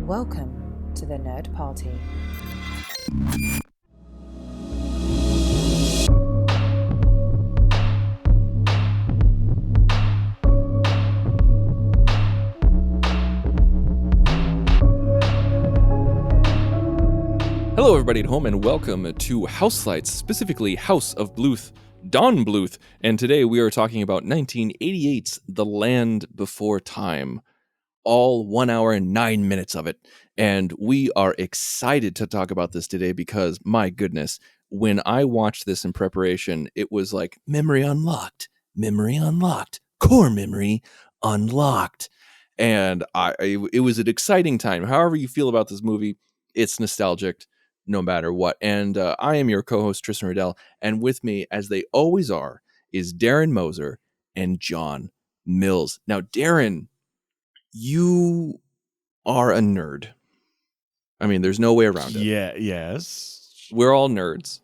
Welcome to the Nerd Party. Hello, everybody at home, and welcome to Houselights, specifically House of Bluth, Don Bluth. And today we are talking about 1988's The Land Before Time, all 1 hour and 9 minutes of it. And we are excited to talk about this today because, my goodness, when I watched this in preparation, it was like memory unlocked, core memory unlocked. And it was an exciting time. However you feel about this movie, it's nostalgic no matter what. And I am your co-host, Tristan Riddell, and with me, as they always are, is Darren Moser and John Mills. Now, Darren, you are a nerd. I mean, there's no way around it. Yeah, yes. We're all nerds.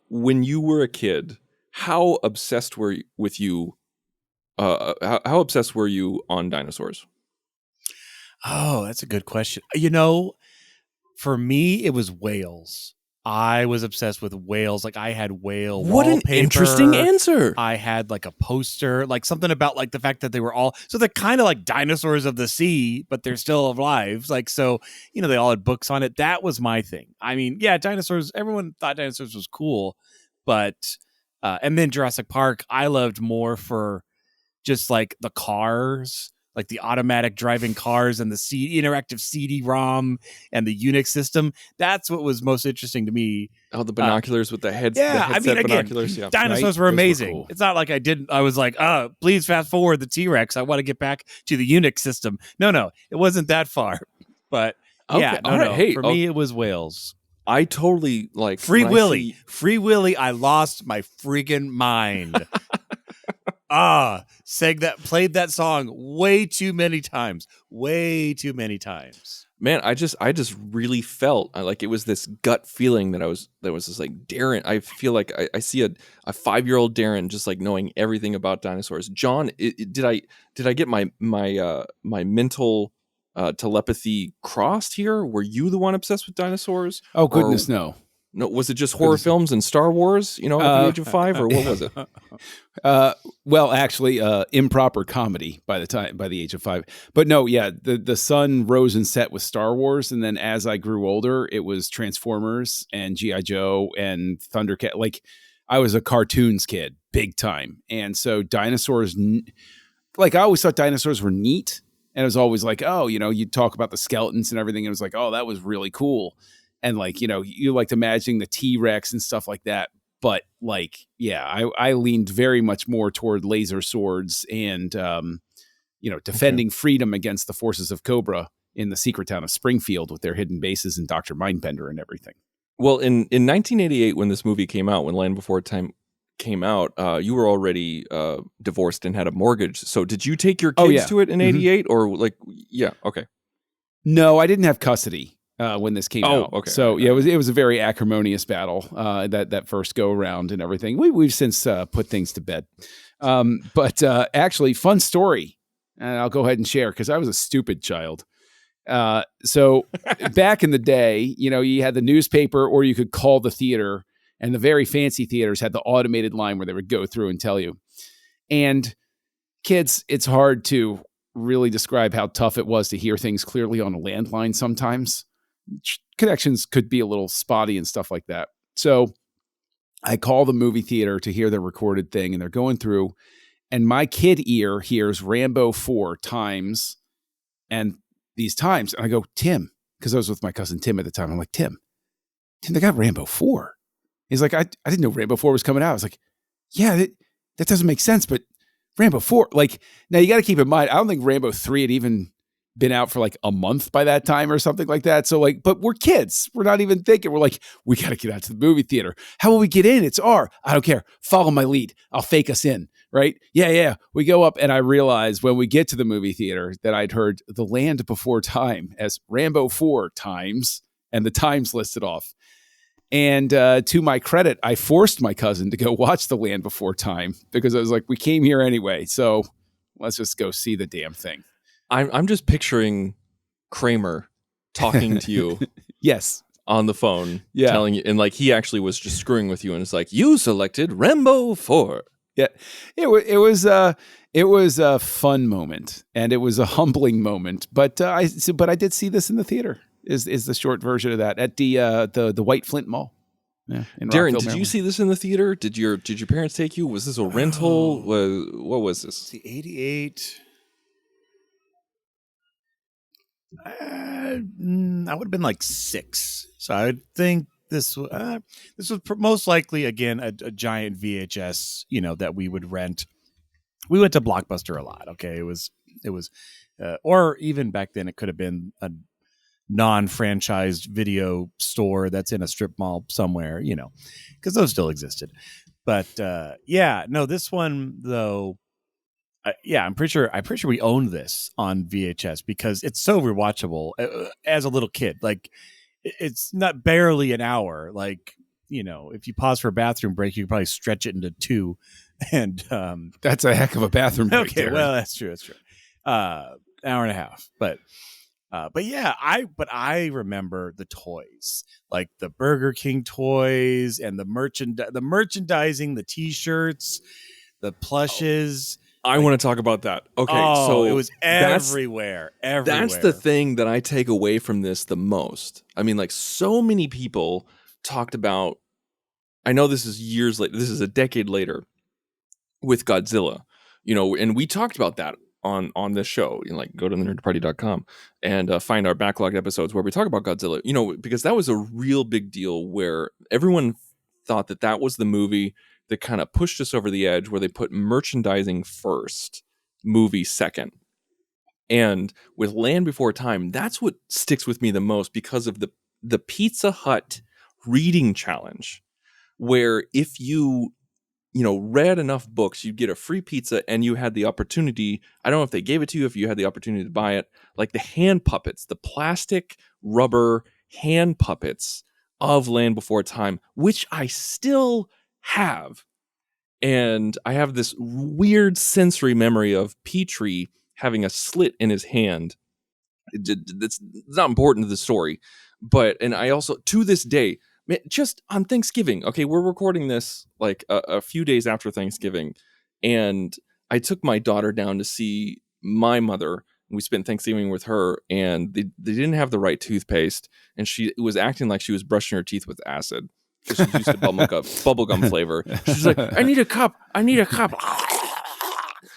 When you were a kid, how obsessed were you how obsessed were you on dinosaurs? Oh, that's a good question. For me, it was whales. I was obsessed with whales. Like, I had whale What wallpaper. an interesting answer. I had like a poster, like something about like the fact that they were all, so they're kind of like dinosaurs of the sea, but they're still alive. Like, so, they all had books on it. That was my thing. I mean, yeah, dinosaurs, everyone thought dinosaurs was cool, but, and then Jurassic Park, I loved more for just like the cars, like the automatic driving cars and the interactive CD-ROM and the Unix system. That's what was most interesting to me. Oh, the binoculars with the heads. Yeah, the headset again, binoculars. Yeah. dinosaurs were amazing. Cool. It's not like I was like, please fast forward the T-Rex. I want to get back to the Unix system. No, it wasn't that far. But okay. Yeah, no. Hey, for me, it was whales. I totally like Free Willy. Free Willy. I lost my freaking mind. Played that song way too many times. Man, I just really felt like it was this gut feeling that was just like, Darren, I feel like I see a 5-year-old Darren just like knowing everything about dinosaurs. John, did I get my mental telepathy crossed here? Were you the one obsessed with dinosaurs? Oh goodness, no. No, was it just horror films and Star Wars, at the age of 5, or what was it? Well, actually, improper comedy by the age of 5. But no, yeah, the sun rose and set with Star Wars, and then as I grew older, it was Transformers and G.I. Joe and Thundercat. Like, I was a cartoons kid, big time, and so dinosaurs. Like, I always thought dinosaurs were neat, and it was always like, oh, you'd talk about the skeletons and everything, and it was like, oh, that was really cool. And like, you liked imagining the T-Rex and stuff like that. But like, yeah, I leaned very much more toward laser swords and, defending freedom against the forces of Cobra in the secret town of Springfield with their hidden bases and Dr. Mindbender and everything. Well, in 1988, when this movie came out, when Land Before Time came out, you were already divorced and had a mortgage. So did you take your kids to it in 88 or like, yeah. Okay. No, I didn't have custody. When this came out. Okay. So yeah, it was a very acrimonious battle, that first go around and everything. We've since put things to bed. But actually, fun story, and I'll go ahead and share because I was a stupid child. So back in the day, you had the newspaper or you could call the theater, and the very fancy theaters had the automated line where they would go through and tell you. And kids, it's hard to really describe how tough it was to hear things clearly on a landline sometimes. Connections could be a little spotty and stuff like that. So I call the movie theater to hear the recorded thing, and they're going through, and my kid ear hears Rambo 4 times and these times. And I go, Tim, because I was with my cousin Tim at the time. I'm like, Tim, they got Rambo 4. He's like, I didn't know Rambo 4 was coming out. I was like, yeah, that doesn't make sense, but Rambo 4, like, now you got to keep in mind, I don't think Rambo 3 had even been out for like a month by that time or something like that. So like, but we're kids. We're not even thinking. We're like, we got to get out to the movie theater. How will we get in? It's I don't care. Follow my lead. I'll fake us in. Right. Yeah. We go up, and I realized when we get to the movie theater that I'd heard The Land Before Time as Rambo 4 times, and the times listed off. And to my credit, I forced my cousin to go watch The Land Before Time because I was like, we came here anyway. So let's just go see the damn thing. I'm just picturing Kramer talking to you Yes. on the phone, Yeah. telling you, and like he actually was just screwing with you, and it's like, you selected Rambo 4. Yeah, it was a fun moment, and it was a humbling moment. But I did see this in the theater. Is the short version of that at the White Flint Mall? Yeah, in Darren, Rockville, did you Maryland. see this in the theater? Did your parents take you? Was this a rental? What was this? The 88. I would have been like 6. So I think this was most likely, again, a giant VHS, that we would rent. We went to Blockbuster a lot. Okay. It was, or even back then it could have been a non-franchised video store that's in a strip mall somewhere, because those still existed. But this one though, I'm pretty sure we owned this on VHS because it's so rewatchable as a little kid. Like it's not barely an hour. Like, if you pause for a bathroom break, you could probably stretch it into 2. And That's a heck of a bathroom break. okay, Darren. well, that's true. Hour and a half. But yeah, I remember the toys, like the Burger King toys and the merchandising, the T-shirts, the plushes. I want to talk about that. Okay, so it was everywhere. That's the thing that I take away from this the most. I mean, like, so many people talked about, I know this is years later, this is a decade later with Godzilla, and we talked about that on this show. Like, go to thenerdparty.com and find our backlogged episodes where we talk about Godzilla, because that was a real big deal where everyone thought that was the movie that kind of pushed us over the edge, where they put merchandising first, movie second. And with Land Before Time, that's what sticks with me the most because of the Pizza Hut reading challenge, where if you read enough books, you'd get a free pizza, and you had the opportunity, I don't know if they gave it to you, if you had the opportunity to buy it, like the hand puppets, the plastic rubber hand puppets of Land Before Time, which I still have. And I have this weird sensory memory of Petrie having a slit in his hand. It's not important to the story, and I also, to this day, just on Thanksgiving, okay, we're recording this like a few days after Thanksgiving, and I took my daughter down to see my mother. We spent Thanksgiving with her, and they didn't have the right toothpaste, and she was acting like she was brushing her teeth with acid because she's used to bubblegum flavor. She's like, I need a cup.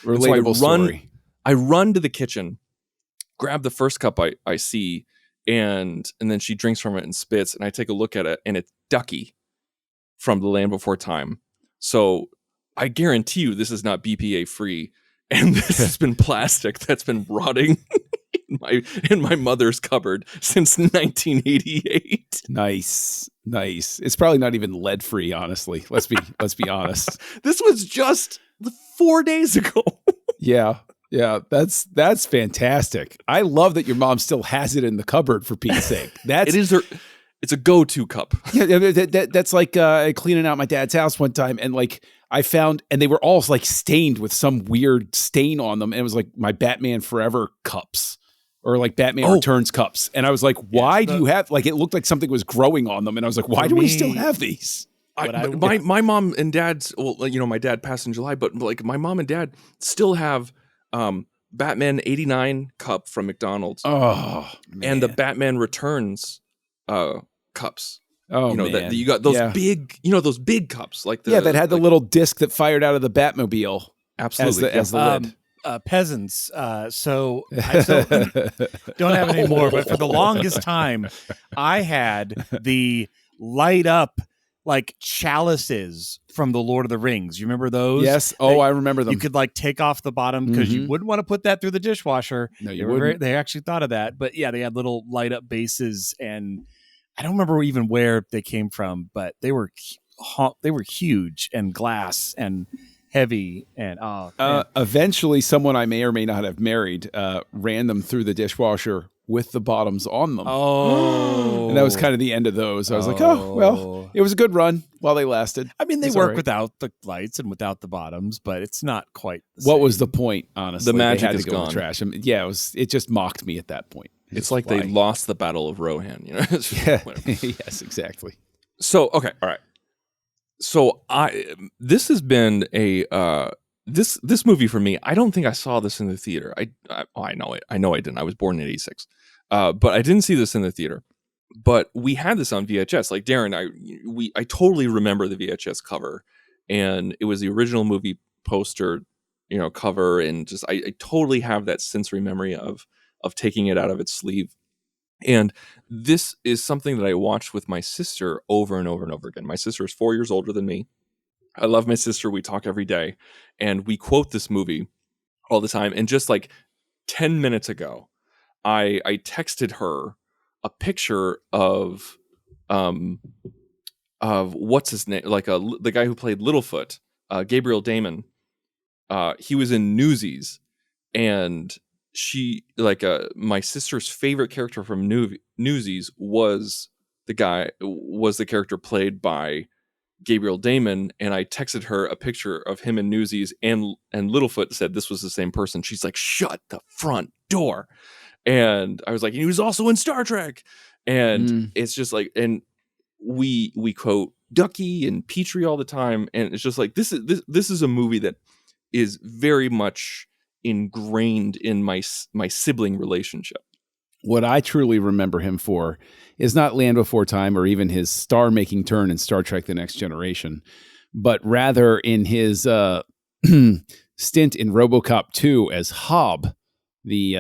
Relatable story. I run to the kitchen, grab the first cup I see, and then she drinks from it and spits, and I take a look at it, and it's Ducky from The Land Before Time. So I guarantee you this is not BPA free, and this has been plastic that's been rotting in my mother's cupboard since 1988. Nice. It's probably not even lead free, honestly. Let's be honest. This was just 4 days ago. Yeah, that's fantastic. I love that your mom still has it in the cupboard, for Pete's sake. It's a go-to cup. Yeah, that's like cleaning out my dad's house one time, and like I found, and they were all like stained with some weird stain on them, and it was like my Batman Forever cups, or like Batman Returns cups, and I was like, why do you have, like, it looked like something was growing on them, and I was like, why do we still have these? My mom and dad's, my dad passed in July, but like my mom and dad still have Batman 89 cup from McDonald's. Oh, man. And the Batman Returns cups. Oh, man. that you got those big, those big cups, like that had the little disc that fired out of the Batmobile. Absolutely, as the lid. Peasants. So I still don't have it anymore, but for the longest time, I had the light up like chalices from the Lord of the Rings. You remember those? Yes. Oh, I remember them. You could like take off the bottom because you wouldn't want to put that through the dishwasher. No, you wouldn't. They actually thought of that. But yeah, they had little light up bases, and I don't remember even where they came from, but they were huge and glass and heavy. And eventually someone I may or may not have married ran them through the dishwasher with the bottoms on them. Oh. And that was kind of the end of those. I was like, oh, well, it was a good run while they lasted. I mean, they It's work all right. without the lights and without the bottoms, but it's not quite the What same. was the point, honestly? The magic they had is to go in gone. the trash. I mean, yeah, it just mocked me at that point. It's like they lost the Battle of Rohan, you know? It's just Yeah. whatever. Yes, exactly. So, okay, all right. So this has been a this movie for me. I don't think I saw this in the theater. I know it. I know I didn't. I was born in '86, but I didn't see this in the theater. But we had this on VHS. Like Darren, I totally remember the VHS cover, and it was the original movie poster, cover, and just I totally have that sensory memory of taking it out of its sleeve. And this is something that I watched with my sister over and over and over again. My sister is 4 years older than me. I love my sister. We talk every day, and we quote this movie all the time. And just like 10 minutes ago, I texted her a picture of what's his name, like the guy who played Littlefoot, Gabriel Damon. He was in Newsies, and she my sister's favorite character from Newsies was the character played by Gabriel Damon, and I texted her a picture of him in Newsies, and Littlefoot said this was the same person. She's like, shut the front door. And I was like, and he was also in Star Trek. And it's just like, and we quote Ducky and Petrie all the time, and it's just like this is a movie that is very much ingrained in my sibling relationship. What I truly remember him for is not Land Before Time or even his star-making turn in Star Trek: The Next Generation, but rather in his stint in RoboCop 2 as Hobb, the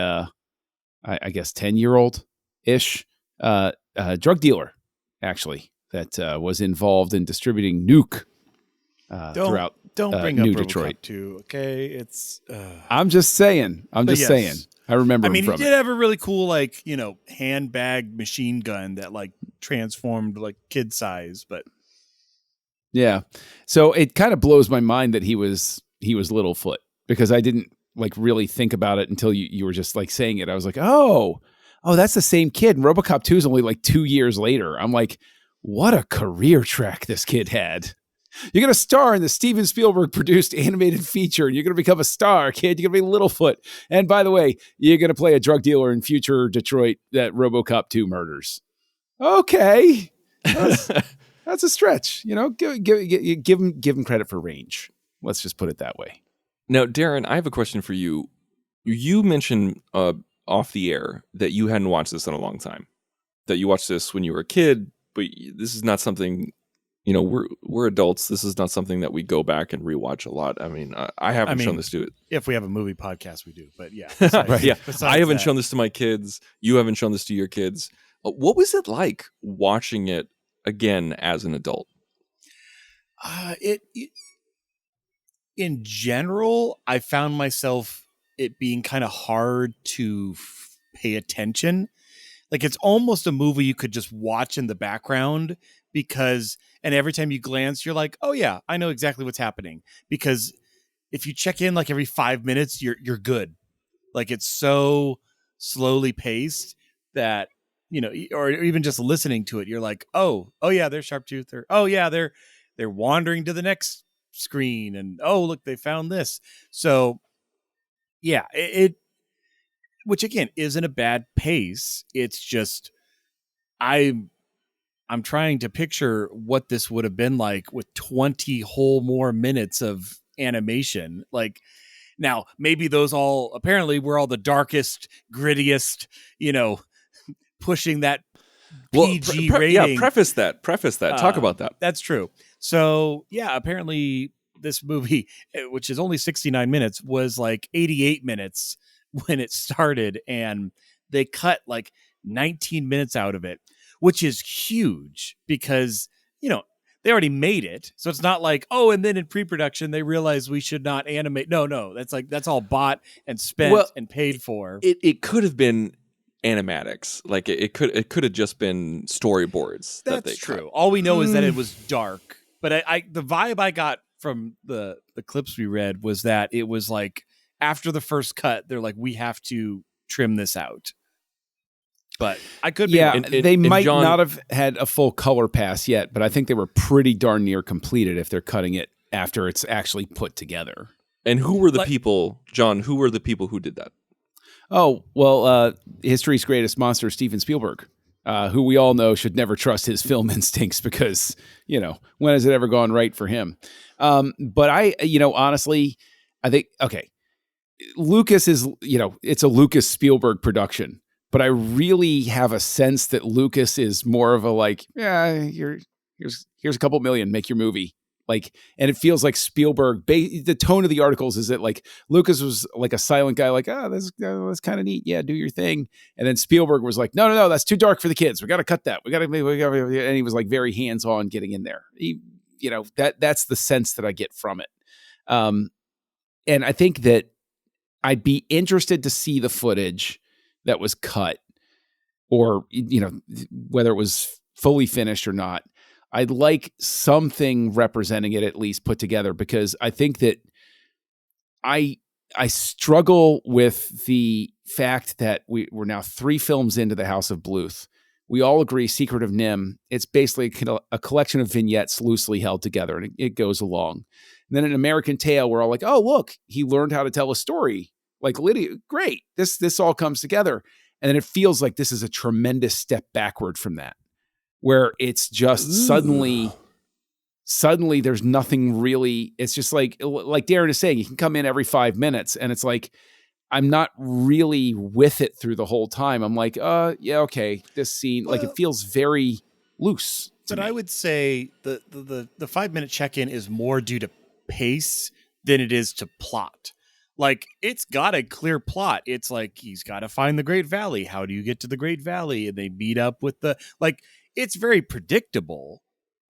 I guess 10-year-old-ish drug dealer, actually, that was involved in distributing nuke throughout Don't bring New up Detroit. RoboCop 2, okay? It's I'm just saying. saying. I remember him he from did it. have a really cool, handbag machine gun that, transformed, kid size, but... Yeah. So it kind of blows my mind that he was Littlefoot, because I didn't, really think about it until you were just, saying it. I was like, oh, that's the same kid. And RoboCop 2 is only, 2 years later. I'm like, what a career track this kid had. You're going to star in the Steven Spielberg produced animated feature, and you're going to become a star, kid. You're going to be Littlefoot. And by the way, you're going to play a drug dealer in future Detroit that RoboCop 2 murders. Okay. That's a stretch. Give him credit for range. Let's just put it that way. Now, Darren, I have a question for you. You mentioned off the air that you hadn't watched this in a long time, that you watched this when you were a kid, but this is not something... we're adults. This is not something that we go back and rewatch a lot. I mean, I haven't shown this to it. If we have a movie podcast, we do. But yeah, right, yeah. I haven't that. shown this to my kids. You haven't shown this to your kids. What was it like watching it again as an adult? It in general, I found myself it being kind of hard to pay attention. It's almost a movie you could just watch in the background, because, and every time you glance, you're like, oh yeah, I know exactly what's happening. Because if you check in every 5 minutes, you're good. It's so slowly paced that, or even just listening to it, you're like, oh yeah, they're Sharptooth, or oh yeah, they're wandering to the next screen, and oh look, they found this. So yeah, it which again isn't a bad pace. It's just I'm trying to picture what this would have been like with 20 whole more minutes of animation. Now maybe those all apparently were all the darkest, grittiest, pushing that PG rating. Yeah, preface that. Talk about that. That's true. So yeah, apparently this movie, which is only 69 minutes, was 88 minutes when it started, and they cut 19 minutes out of it, which is huge because, they already made it. So it's not and then in pre-production, they realized we should not animate. No. That's all bought and spent and paid for. It could have been animatics. It could have just been storyboards. That's true. Cut. All we know is that it was dark. But the vibe I got from the clips we read was that it was after the first cut, they're we have to trim this out. but I could be Yeah, wrong. they and might John- not have had a full color pass yet, but I think they were pretty darn near completed if they're cutting it after it's actually put together. And who were the Like- people, John? Who were the people who did that? Oh, well, history's greatest monster, Steven Spielberg, who we all know should never trust his film instincts because, when has it ever gone right for him? But honestly, I think, okay, Lucas is, it's a Lucas Spielberg production, but I really have a sense that Lucas is more of a like, yeah, here's a couple million, make your movie. Like, and it feels like Spielberg, the tone of the articles is that like Lucas was like a silent guy, like, that's kind of neat. Yeah, do your thing. And then Spielberg was like, no, that's too dark for the kids. We got to cut that. And he was like very hands-on getting in there. That's the sense that I get from it. And I think that I'd be interested to see the footage that was cut or, whether it was fully finished or not. I'd like something representing it at least put together because I think that I struggle with the fact that we're now 3 films into the House of Bluth. We all agree Secret of Nim, it's basically a collection of vignettes loosely held together and it goes along. And then in American Tale, we're all like, oh, look, he learned how to tell a story. Like Lydia, great. This all comes together. And then it feels like this is a tremendous step backward from that. Where it's just suddenly there's nothing really. It's just like Darren is saying, you can come in every 5 minutes and it's like, I'm not really with it through the whole time. I'm like, yeah, okay. This scene, like it feels very loose. But I would say the 5-minute check-in is more due to pace than it is to plot. Like, it's got a clear plot. It's like, he's got to find the Great Valley. How do you get to the Great Valley? And they meet up with it's very predictable,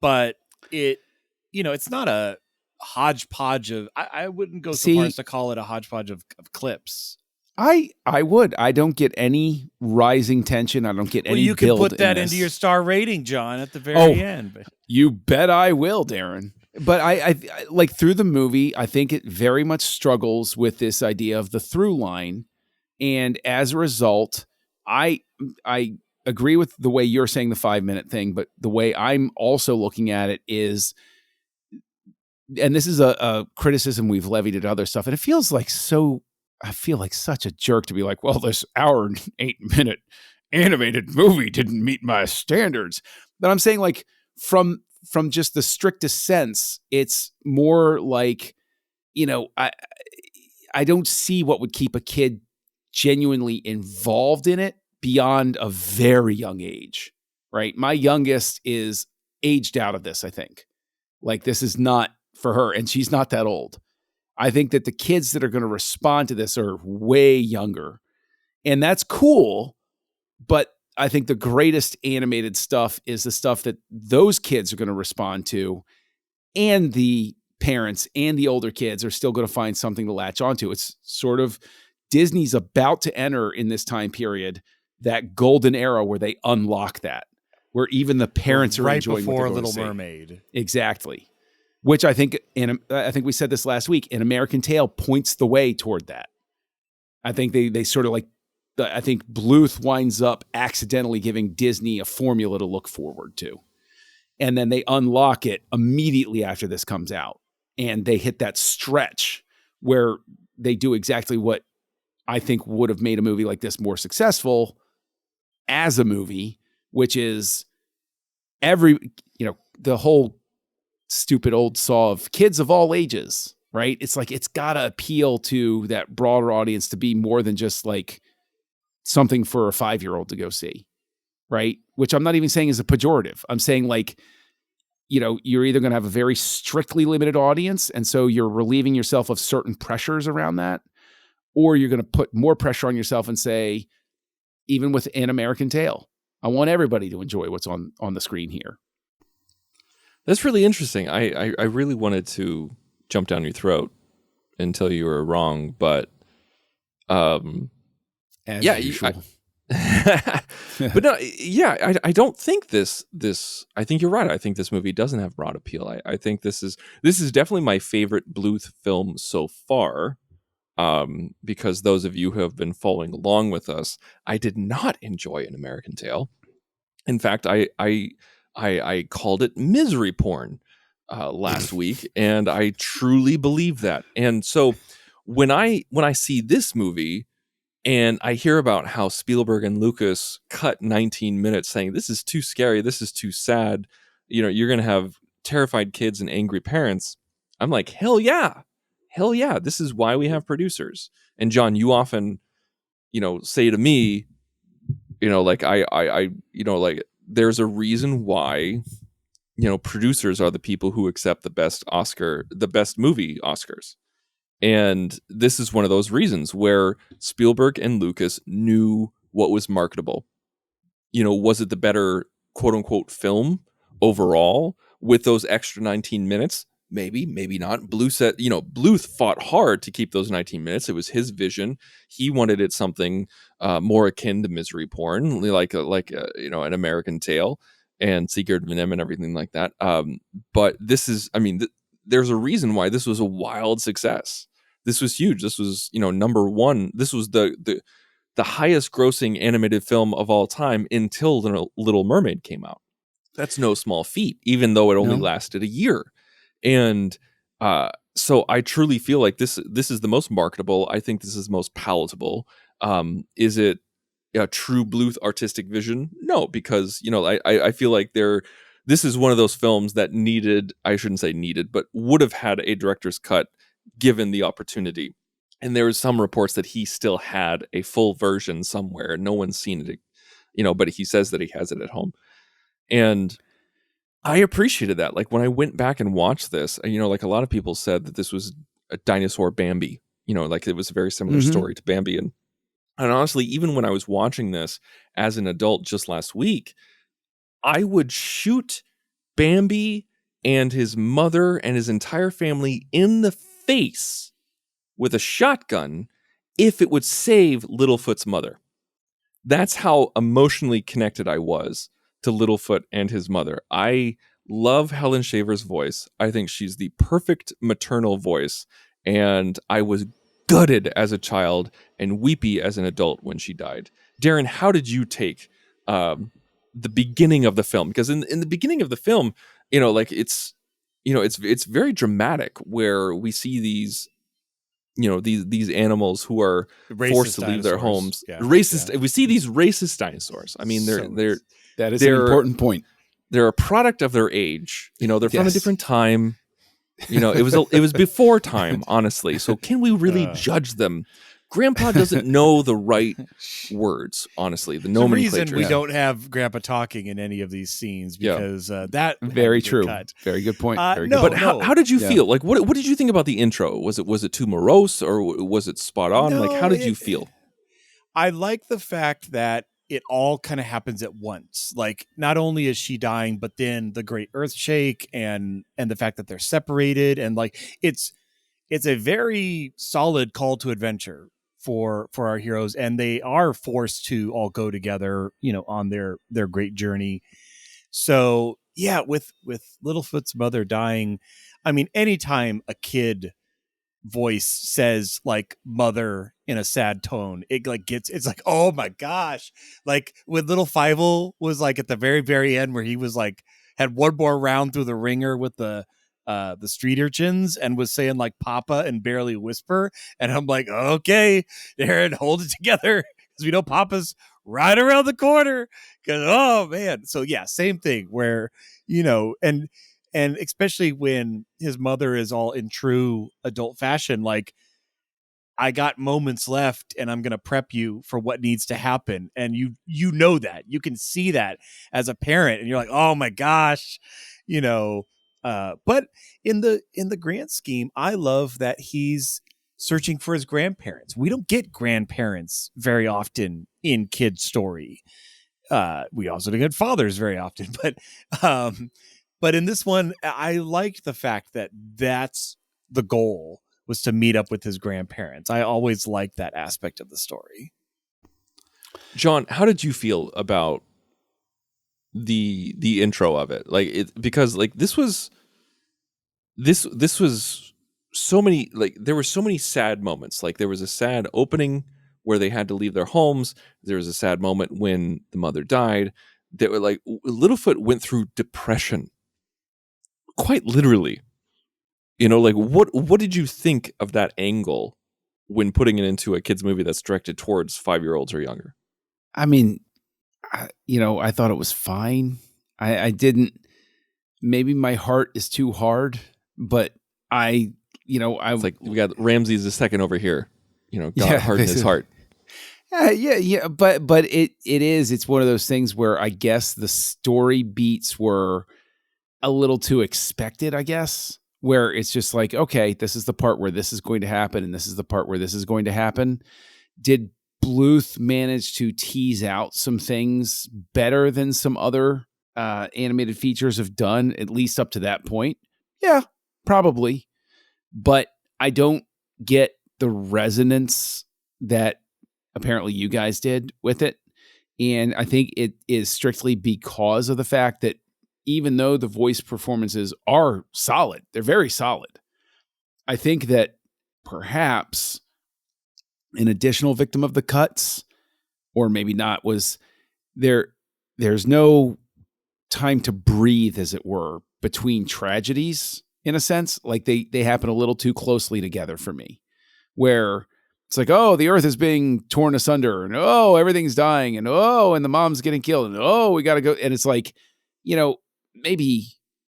but it's not a hodgepodge of, I wouldn't go so far as to call it a hodgepodge of clips. I would. I don't get any rising tension. I don't get any build. You can put that into your star rating, John, at the very end. But. You bet I will, Darren. But I like through the movie, I think it very much struggles with this idea of the through line. And as a result, I agree with the way you're saying the 5-minute thing, but the way I'm also looking at it is, and this is a criticism we've levied at other stuff, and it feels like I feel like such a jerk to be like, well, this hour and 8-minute animated movie didn't meet my standards. But I'm saying like from just the strictest sense, it's more like, I don't see what would keep a kid genuinely involved in it beyond a very young age, right? My youngest is aged out of this, I think. Like, this is not for her, and she's not that old. I think that the kids that are going to respond to this are way younger, and that's cool, but I think the greatest animated stuff is the stuff that those kids are going to respond to, and the parents and the older kids are still going to find something to latch onto. It's sort of Disney's about to enter in this time period that golden era where they unlock that, where even the parents are right enjoying before what they're Little going to see. Mermaid. Exactly. Which I think, I think we said this last week, An American Tale points the way toward that. I think they sort of like, I think Bluth winds up accidentally giving Disney a formula to look forward to. And then they unlock it immediately after this comes out. And they hit that stretch where they do exactly what I think would have made a movie like this more successful as a movie, which is the whole stupid old saw of kids of all ages, right? It's like, it's got to appeal to that broader audience to be more than just like something for a 5-year-old to go see, right? Which I'm not even saying is a pejorative. I'm saying like, you're either going to have a very strictly limited audience, and so you're relieving yourself of certain pressures around that, or you're going to put more pressure on yourself and say, even with An American Tale, I want everybody to enjoy what's on the screen here. That's really interesting. I really wanted to jump down your throat and tell you were wrong, but As usual. But no, yeah, I don't think this. I think you're right. I think this movie doesn't have broad appeal. I think this is definitely my favorite Bluth film so far. because those of you who have been following along with us, I did not enjoy An American Tail. In fact, I called it misery porn last week, and I truly believe that. And so when I see this movie and I hear about how Spielberg and Lucas cut 19 minutes saying this is too scary, this is too sad, you're going to have terrified kids and angry parents, I'm like, hell yeah. Hell yeah, this is why we have producers. And John, you often, say to me, like like there's a reason why, producers are the people who accept the best movie Oscars. And this is one of those reasons where Spielberg and Lucas knew what was marketable. Was it the better quote unquote film overall with those extra 19 minutes? Maybe, maybe not. Bluth fought hard to keep those 19 minutes. It was his vision. He wanted it something more akin to misery porn, like An American Tail and Secret of NIMH and everything like that. But this is, there's a reason why this was a wild success. This was huge. This was, number one. This was the highest grossing animated film of all time until The Little Mermaid came out. That's no small feat, even though it only lasted a year. And so I truly feel like this is the most marketable. I think this is most palatable. Is it a true Bluth artistic vision? No, because I feel like this is one of those films that I shouldn't say needed, but would have had a director's cut given the opportunity. And there was some reports that he still had a full version somewhere. No one's seen it, but he says that he has it at home. And I appreciated that. Like when I went back and watched this, like a lot of people said that this was a dinosaur Bambi, like it was a very similar story to Bambi. And honestly, even when I was watching this as an adult just last week, I would shoot Bambi and his mother and his entire family in the face with a shotgun if it would save Littlefoot's mother. That's how emotionally connected I was to Littlefoot and his mother. I love Helen Shaver's voice. I think she's the perfect maternal voice. And I was gutted as a child and weepy as an adult when she died. Darren, how did you take the beginning of the film? Because in the beginning of the film, it's very dramatic where we see these these animals who are Racist forced to leave their dinosaurs. homes. Yeah. Racist. Yeah. We see these racist dinosaurs. That is an important point. They're a product of their age. They're from a Yes. different time. It was before time, honestly. So can we really judge them? Grandpa doesn't know the right words, honestly. The The nomenclature. reason we don't have Grandpa talking in any of these scenes because that Very had to get true. cut. Very good point. Very no, good But point. how did you Yeah. feel? Like, what did you think about the intro? Was it too morose or was it spot on? No, Like, how did you feel? I like the fact that it all kind of happens at once. Like, not only is she dying, but then the great earth shake and the fact that they're separated, and like it's a very solid call to adventure for our heroes, and they are forced to all go together, on their great journey. So yeah, with Littlefoot's mother dying, anytime a kid voice says like mother in a sad tone, it's like, oh my gosh. Like when little Fievel was like at the very, very end where he was like had one more round through the ringer with the street urchins and was saying like Papa and barely whisper, and I'm like, okay, Darren, hold it together because we know Papa's right around the corner. Because oh man, so yeah, same thing where and especially when his mother is all in true adult fashion, like, I got moments left and I'm going to prep you for what needs to happen. And you know that. You can see that as a parent and you're like, oh my gosh, but in the grand scheme, I love that he's searching for his grandparents. We don't get grandparents very often in kids' story. We also don't get fathers very often, but in this one, I liked the fact that that's the goal, was to meet up with his grandparents. I always liked that aspect of the story. John, how did you feel about the intro of it? Like because like this was so many, like, there were so many sad moments. Like, there was a sad opening where they had to leave their homes. There was a sad moment when the mother died. That were like, Littlefoot went through depression, quite literally. Like, what did you think of that angle when putting it into a kids movie that's directed towards 5-year-olds or younger? I mean, I thought it was fine. I didn't. Maybe my heart is too hard, but It's like we got Ramses the second over here. God hardened his heart. Yeah. But it's one of those things where I guess the story beats were a little too expected, I guess, where it's just like, okay, this is the part where this is going to happen, and this is the part where this is going to happen. Did Bluth manage to tease out some things better than some other animated features have done, at least up to that point? Yeah, probably. But I don't get the resonance that apparently you guys did with it. And I think it is strictly because of the fact that even though the voice performances are solid, they're very solid. I think that perhaps an additional victim of the cuts, or maybe not, was there's no time to breathe, as it were, between tragedies, in a sense. Like they happen a little too closely together for me, where it's like, oh, the earth is being torn asunder, and oh, everything's dying, and oh, and the mom's getting killed, and oh, we got to go. And it's like, maybe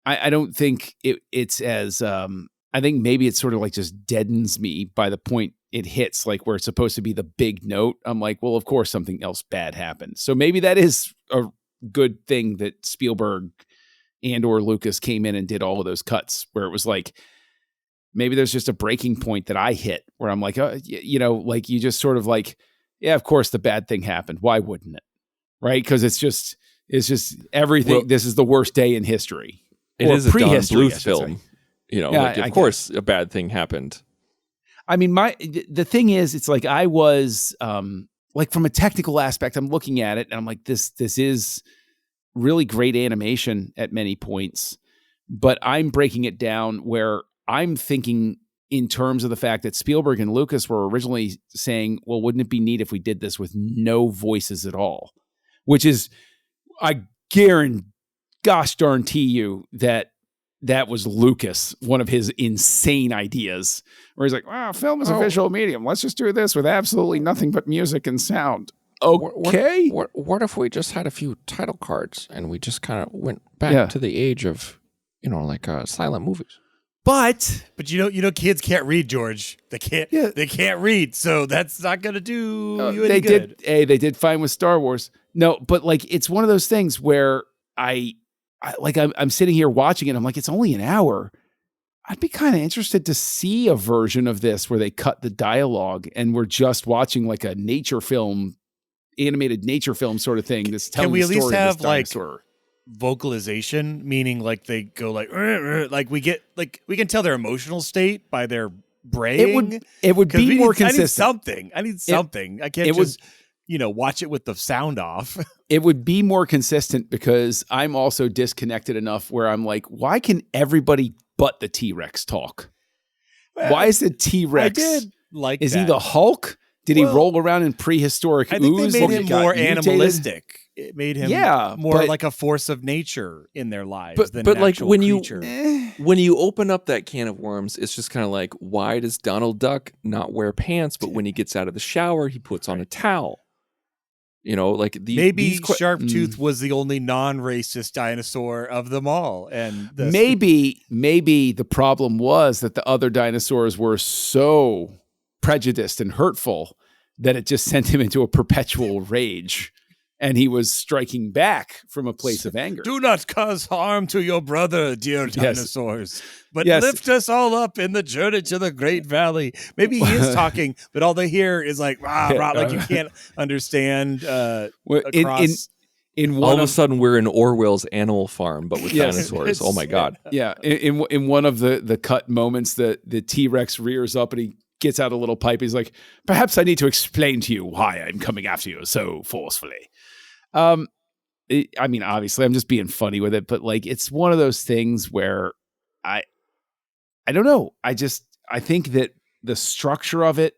I don't think it's as, I think maybe it's sort of like just deadens me by the point it hits, like where it's supposed to be the big note. I'm like, well, of course something else bad happened. So maybe that is a good thing that Spielberg and or Lucas came in and did all of those cuts, where it was like, maybe there's just a breaking point that I hit where I'm like, like you just sort of like, yeah, of course the bad thing happened. Why wouldn't it? Right. Cause it's just everything. Well, this is the worst day in history. It is a Don Bluth film. Of course a bad thing happened. I mean, the thing is, it's like I was like, from a technical aspect, I'm looking at it and I'm like, this is really great animation at many points, but I'm breaking it down where I'm thinking in terms of the fact that Spielberg and Lucas were originally saying, well, wouldn't it be neat if we did this with no voices at all? Which is, I gosh darn you that was Lucas, one of his insane ideas, where he's like, wow, film is a visual medium. Let's just do this with absolutely nothing but music and sound. Okay. What if we just had a few title cards and we just kind of went back to the age of, silent movies? But kids can't read, George. They can't read, so that's not gonna do you any good. They did fine with Star Wars. No, but like, it's one of those things where I'm sitting here watching it. I'm like, it's only an hour. I'd be kind of interested to see a version of this where they cut the dialogue and we're just watching like a nature film, animated nature film sort of thing. That's telling the story. Can we at least have like vocalization, meaning like they go like we get, like, we can tell their emotional state by their braying? It would be more consistent. I need something. I can't just watch it with the sound off. It would be more consistent because I'm also disconnected enough where I'm like, why can everybody but the T-Rex talk? Well, why is the T-Rex? I did like Is that. he the Hulk? Did he roll around in prehistoric ooze? I think they made him more animalistic. It made him more like a force of nature in their lives than an actual creature. When you open up that can of worms, it's just kind of like, why does Donald Duck not wear pants, but when he gets out of the shower, he puts on a towel? Maybe Sharptooth was the only non-racist dinosaur of them all, and maybe the problem was that the other dinosaurs were so prejudiced and hurtful that it just sent him into a perpetual rage, and he was striking back from a place of anger. Do not cause harm to your brother, dear dinosaurs, but lift us all up in the journey to the Great Valley. Maybe he is talking, but all they hear is like, like you can't understand. In all of a sudden, we're in Orwell's Animal Farm, but with dinosaurs. Oh my God! Yeah, in one of the cut moments, the T-Rex rears up and he gets out a little pipe. He's like, perhaps I need to explain to you why I'm coming after you so forcefully. I mean, obviously I'm just being funny with it, but like, it's one of those things where I don't know. I think that the structure of it,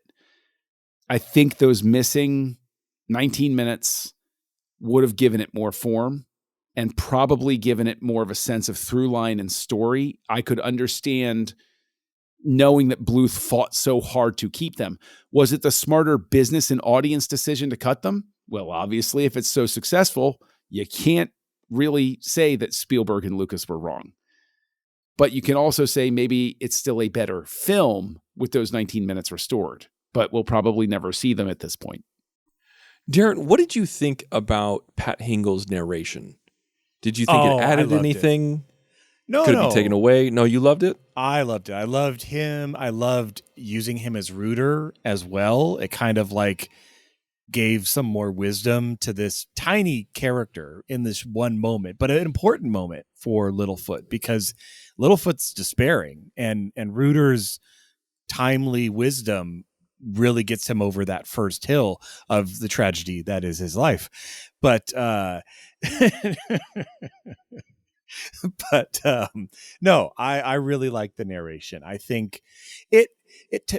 I think those missing 19 minutes would have given it more form and probably given it more of a sense of through line and story. I could understand knowing that Bluth fought so hard to keep them. Was it the smarter business and audience decision to cut them? Well, obviously, if it's so successful, you can't really say that Spielberg and Lucas were wrong. But you can also say maybe it's still a better film with those 19 minutes restored, but we'll probably never see them at this point. Darren, what did you think about Pat Hingle's narration? Did you think it added anything? Could it be taken away? No, you loved it? I loved it. I loved him. I loved using him as Rooter as well. It kind of like gave some more wisdom to this tiny character in this one moment, but an important moment for Littlefoot, because Littlefoot's despairing and Rooter's timely wisdom really gets him over that first hill of the tragedy that is his life. But no, I really like the narration. I think it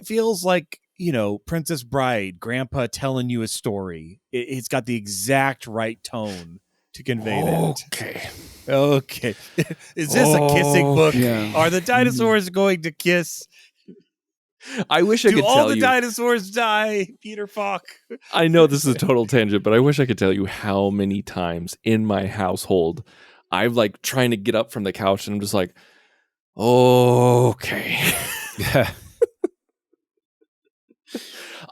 feels like, you know, Princess Bride, Grandpa telling you a story. It's got the exact right tone to convey that. Okay. Is this a kissing book? Yeah. Are the dinosaurs going to kiss? I wish I could tell you. Do all the dinosaurs die, Peter Falk? I know this is a total tangent, but I wish I could tell you how many times in my household I'm like trying to get up from the couch and I'm just like, okay.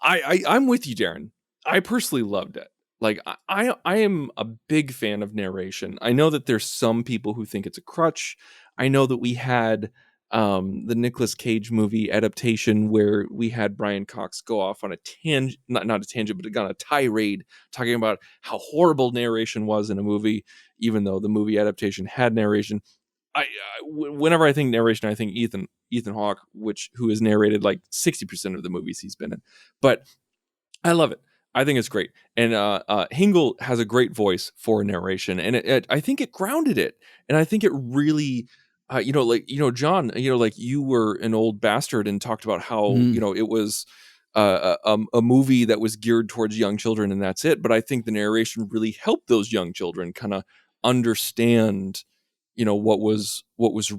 I'm with you, Darren. I personally loved it. Like I am a big fan of narration. I know that there's some people who think it's a crutch. I know that we had the Nicolas Cage movie adaptation where we had Brian Cox go off on a tangent, not a tangent, but on a tirade talking about how horrible narration was in a movie, even though the movie adaptation had narration. Whenever I think narration, I think Ethan Hawke, who has narrated like 60% of the movies he's been in. But I love it. I think it's great. And Hingle has a great voice for narration, and I think it grounded it. And I think it really, John, like you were an old bastard and talked about how, it was a movie that was geared towards young children and that's it. But I think the narration really helped those young children kind of understand, what was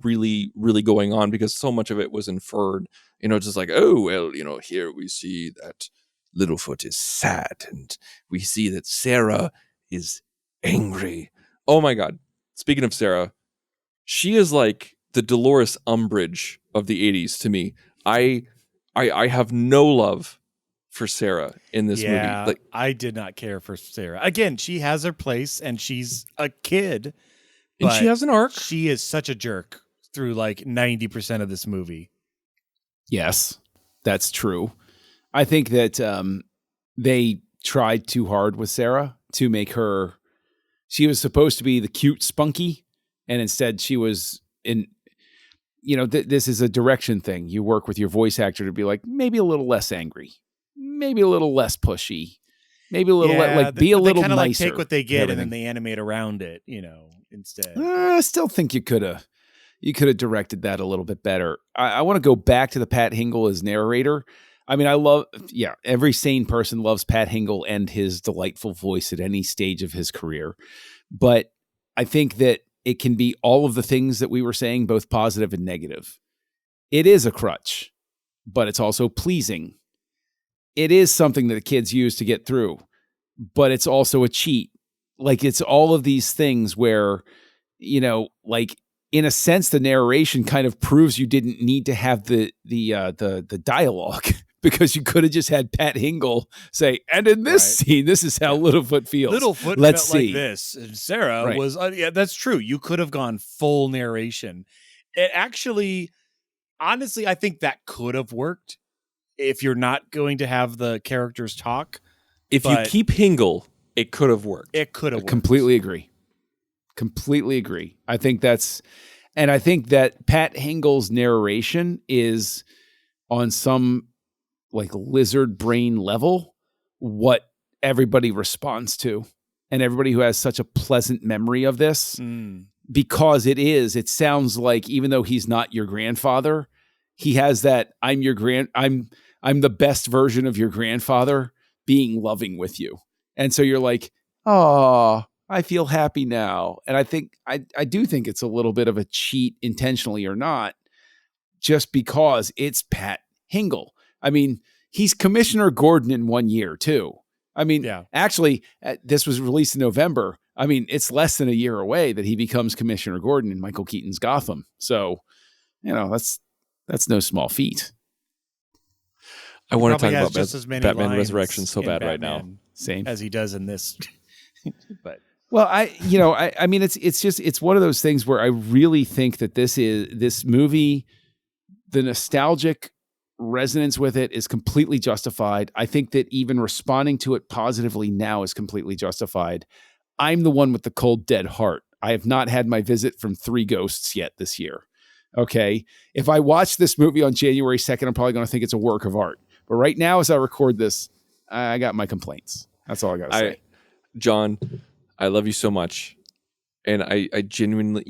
really, really going on, because so much of it was inferred, just like, oh, well, here we see that Littlefoot is sad and we see that Sarah is angry. Oh my God. Speaking of Sarah, she is like the Dolores Umbridge of the 80s to me. I have no love for Sarah in this movie. Like, I did not care for Sarah. Again, she has her place and she's a kid. And she has an arc. She is such a jerk through like 90% of this movie. Yes, that's true. I think that they tried too hard with Sarah to make her. She was supposed to be the cute spunky, and instead she was in. This is a direction thing. You work with your voice actor to be like maybe a little less angry, maybe a little less pushy, maybe a little be a little nicer. Like take what they get and then they animate around it, instead. I still think you could have directed that a little bit better. I want to go back to the Pat Hingle as narrator. I mean, every sane person loves Pat Hingle and his delightful voice at any stage of his career. But I think that it can be all of the things that we were saying, both positive and negative. It is a crutch, but it's also pleasing. It is something that the kids use to get through, but it's also a cheat. Like, it's all of these things where, like, in a sense, the narration kind of proves you didn't need to have the dialogue. Because you could have just had Pat Hingle say, and in this scene, this is how Littlefoot feels. Littlefoot felt like this. And Sarah was, that's true. You could have gone full narration. It actually, honestly, I think that could have worked if you're not going to have the characters talk. If you keep Hingle, it could have worked. It could have worked. Completely agree. I think that Pat Hingle's narration is on some like lizard brain level what everybody responds to, and everybody who has such a pleasant memory of this, because it sounds like, even though he's not your grandfather, he has that I'm the best version of your grandfather being loving with you. And so you're like, oh, I feel happy now. And I think I do think it's a little bit of a cheat, intentionally or not, just because it's Pat Hingle. I mean, he's Commissioner Gordon in 1 year too. I mean, actually, this was released in November. I mean, it's less than a year away that he becomes Commissioner Gordon in Michael Keaton's Gotham. So, that's no small feat. I want to talk about just as many Batman lines Resurrection so bad Batman right now. Same as he does in this. But well, I mean, it's one of those things where I really think that this movie, the nostalgic resonance with it is completely justified. I think that even responding to it positively now is completely justified. I'm the one with the cold, dead heart. I have not had my visit from 3 ghosts yet this year. Okay. If I watch this movie on January 2nd, I'm probably going to think it's a work of art. But right now, as I record this, I got my complaints. That's all I got to say. John, I love you so much. And I genuinely,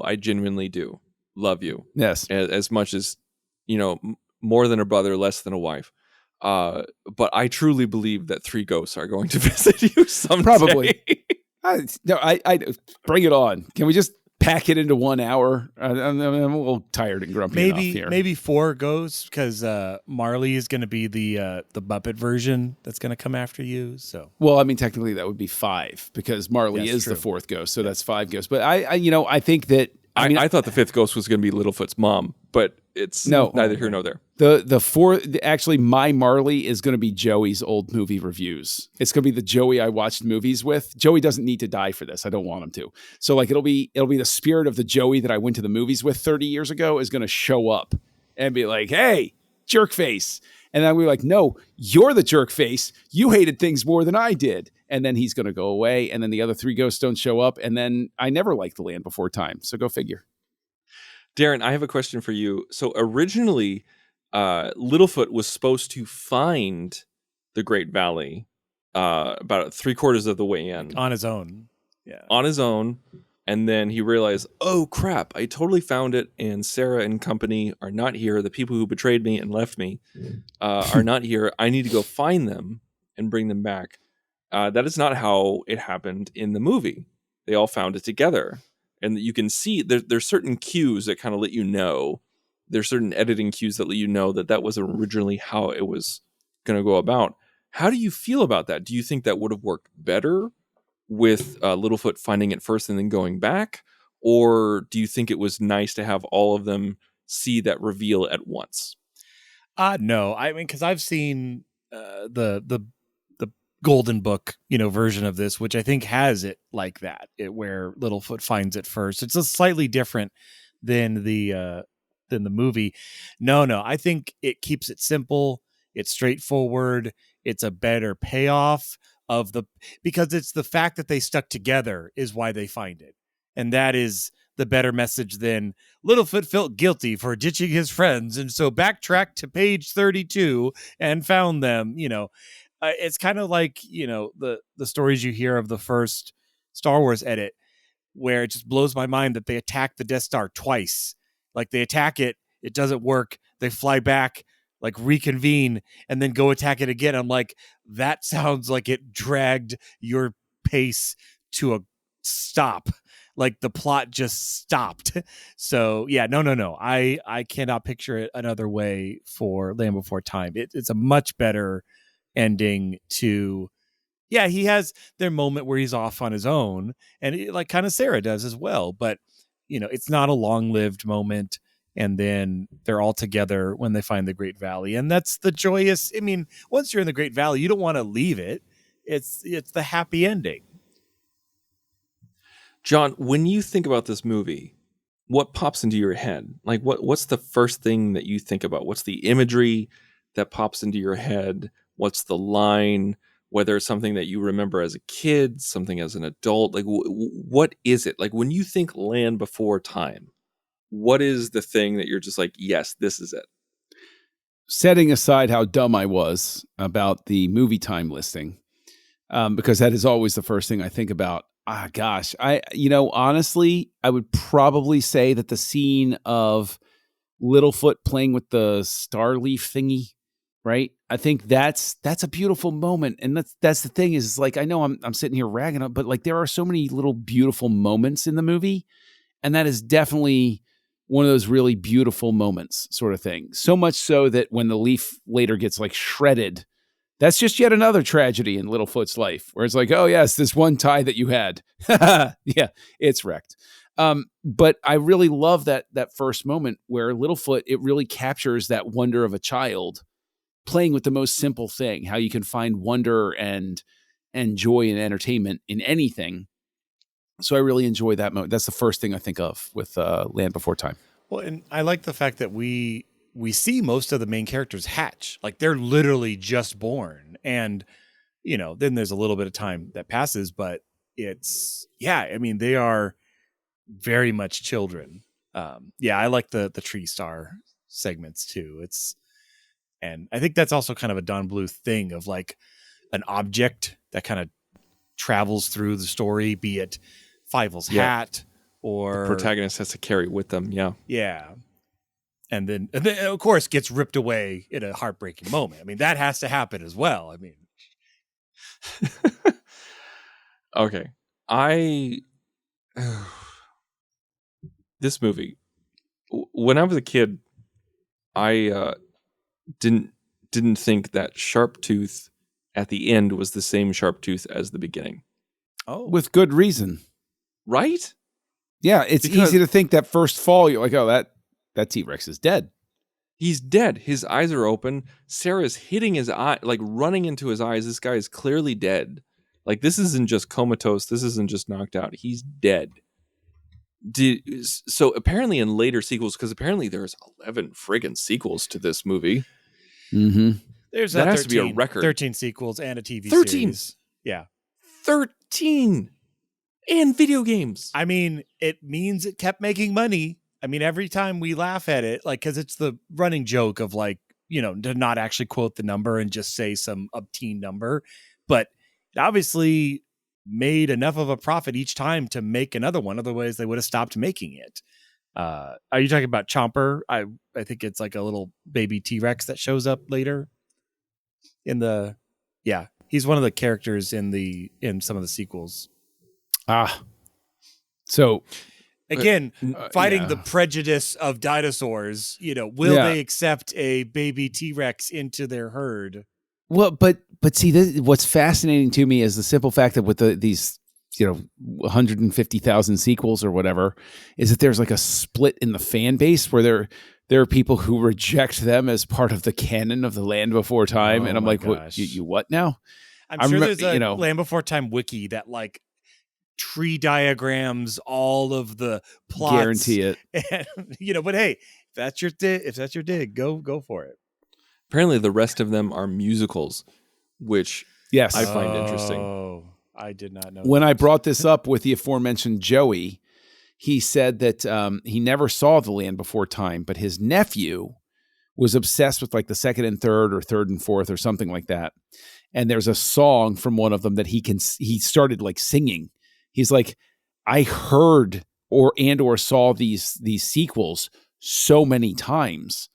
I genuinely do love you. Yes. As much as, more than a brother, less than a wife. But I truly believe that 3 ghosts are going to visit you someday. Probably. I bring it on. Can we just pack it into 1 hour? I'm a little tired and grumpy enough here. Maybe 4 ghosts, because Marley is going to be the Muppet version that's going to come after you. So, well, I mean, technically that would be 5 because Marley is the 4th ghost, so that's 5 ghosts. But I think that I thought the 5th ghost was going to be Littlefoot's mom, but it's neither here nor there. The 4th, actually, my Marley is going to be Joey's old movie reviews. It's going to be the Joey I watched movies with. Joey doesn't need to die for this. I don't want him to. So like it'll be the spirit of the Joey that I went to the movies with 30 years ago is going to show up and be like, "Hey, jerk face." And then we're like, "No, you're the jerk face. You hated things more than I did." And then he's going to go away. And then the other 3 ghosts don't show up. And then I never liked The Land Before Time. So go figure. Darren, I have a question for you. So originally, Littlefoot was supposed to find the Great Valley about 3/4 of the way in. On his own. Yeah. On his own. And then he realized, oh, crap, I totally found it. And Sarah and company are not here. The people who betrayed me and left me are not here. I need to go find them and bring them back. That is not how it happened in the movie. They all found it together. And you can see there's certain cues that kind of let you know. There's certain editing cues that let you know that wasn't originally how it was going to go about. How do you feel about that? Do you think that would have worked better with Littlefoot finding it first and then going back? Or do you think it was nice to have all of them see that reveal at once? No. I mean, because I've seen the Golden Book, version of this, which I think has it like that, where Littlefoot finds it first. It's a slightly different than the movie. No, I think it keeps it simple. It's straightforward. It's a better payoff because it's the fact that they stuck together is why they find it. And that is the better message than Littlefoot felt guilty for ditching his friends and so backtracked to page 32 and found them, It's kind of like, the stories you hear of the first Star Wars edit, where it just blows my mind that they attack the Death Star twice. Like they attack it, it doesn't work. They fly back, like reconvene, and then go attack it again. I'm like, that sounds like it dragged your pace to a stop. Like the plot just stopped. So yeah, no. I cannot picture it another way for Land Before Time. It's a much better ending to, he has their moment where he's off on his own, and like kind of Sarah does as well, but it's not a long-lived moment, and then they're all together when they find the Great Valley, and that's the joyous, once you're in the Great Valley, you don't want to leave it. It's the happy ending. John, when you think about this movie, what pops into your head? Like what's the first thing that you think about? What's the imagery that pops into your head? What's the line? Whether it's something that you remember as a kid, something as an adult, like what is it? Like when you think Land Before Time, what is the thing that you're just like, yes, this is it? Setting aside how dumb I was about the movie time listing, because that is always the first thing I think about. Honestly, I would probably say that the scene of Littlefoot playing with the star leaf thingy, right? I think that's a beautiful moment, and that's the thing is like I know I'm sitting here ragging up, but like there are so many little beautiful moments in the movie, and that is definitely one of those really beautiful moments, sort of thing. So much so that when the leaf later gets like shredded, that's just yet another tragedy in Littlefoot's life, where it's like, oh yes, this one tie that you had, yeah, it's wrecked. But I really love that first moment where Littlefoot, it really captures that wonder of a child playing with the most simple thing, how you can find wonder and joy and entertainment in anything. So I really enjoy that moment. That's the first thing I think of with Land Before Time. Well, and I like the fact that we see most of the main characters hatch. Like they're literally just born. And, then there's a little bit of time that passes, but they are very much children. I like the tree star segments too. And I think that's also kind of a Don Bluth thing of like an object that kind of travels through the story, be it Fievel's hat or the protagonist has to carry with them. Yeah. Yeah. And then of course gets ripped away in a heartbreaking moment. I mean, that has to happen as well. I mean, okay. This movie, when I was a kid, I didn't think that Sharptooth at the end was the same Sharptooth as the beginning. Oh, With good reason. Right? Yeah, it's easy to think that first fall, you're like, oh, that T-Rex is dead. He's dead. His eyes are open. Sarah's hitting his eye, like running into his eyes. This guy is clearly dead. Like, this isn't just comatose. This isn't just knocked out. He's dead. So apparently in later sequels, because apparently there's 11 friggin' sequels to this movie. Mm-hmm. There's that has to be a record. 13 sequels and a TV 13. series. Yeah. 13 and video games. I mean, it means it kept making money. I mean, every time we laugh at it, like, because it's the running joke of like, to not actually quote the number and just say some obscene number. But it obviously made enough of a profit each time to make another one. Otherwise, they would have stopped making it. Are you talking about Chomper? I think it's like a little baby T-Rex that shows up later he's one of the characters in some of the sequels. So again, fighting the prejudice of dinosaurs, will they accept a baby T-Rex into their herd? Well, but see, what's fascinating to me is the simple fact that with these 150,000 sequels or whatever, is that there's like a split in the fan base where there are people who reject them as part of the canon of the Land Before Time, and I'm like, what, you what now? I'm sure there's a Land Before Time wiki that like tree diagrams all of the plots. Guarantee it. And, but hey, if that's your dig, go for it. Apparently the rest of them are musicals, which yes, I find interesting. Oh, I did not know. When I brought this up with the aforementioned Joey, he said that he never saw The Land Before Time, but his nephew was obsessed with like the second and third or third and fourth or something like that. And there's a song from one of them that he started like singing. He's like, I heard or saw these sequels so many times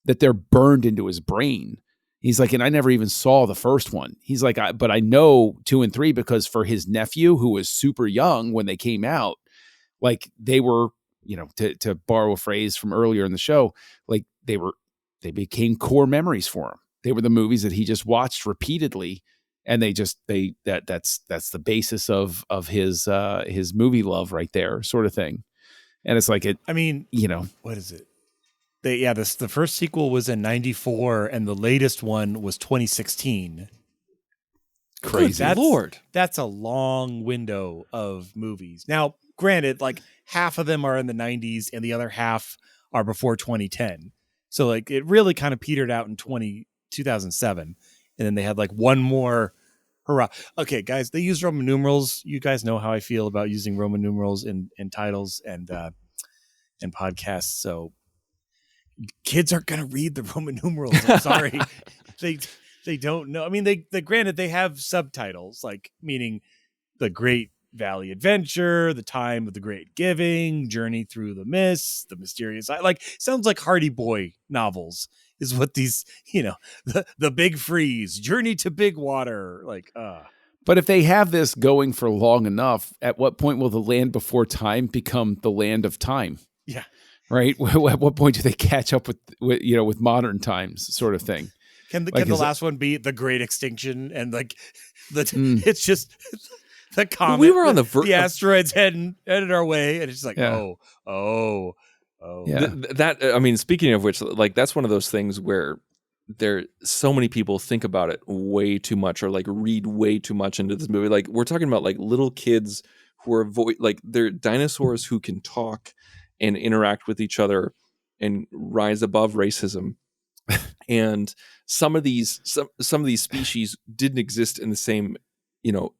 that they're burned into his brain. He's like, and I never even saw the first one. He's like, but I know 2 and 3 because for his nephew, who was super young when they came out, like they were, to borrow a phrase from earlier in the show, like they became core memories for him. They were the movies that he just watched repeatedly, and that's the basis of his movie love right there, sort of thing. And it's like it. I mean, what is it? The first sequel was in 94, and the latest one was 2016. Crazy. That's a long window of movies. Now, granted, like half of them are in the 90s, and the other half are before 2010. So like it really kind of petered out in 2007, and then they had like one more hurrah. Okay, guys, they use Roman numerals. You guys know how I feel about using Roman numerals in titles and podcasts. So kids aren't going to read the Roman numerals. I'm sorry. They don't know. I mean, they granted they have subtitles, like meaning the great Valley Adventure, The Time of the Great Giving, Journey Through the Mist, The Mysterious Eye. Like, sounds like Hardy Boy novels is what these, the Big Freeze, Journey to Big Water, But if they have this going for long enough, at what point will the Land Before Time become the Land of Time? Yeah. Right? At what point do they catch up with modern times, sort of thing? Can the last one be The Great Extinction and it's just the comet? We were on the asteroids headed our way, and it's just like, oh. Yeah. Speaking of which, like, that's one of those things where so many people think about it way too much, or like read way too much into this movie. Like, we're talking about like little kids who are they're dinosaurs who can talk and interact with each other and rise above racism. And some of these species didn't exist in the same,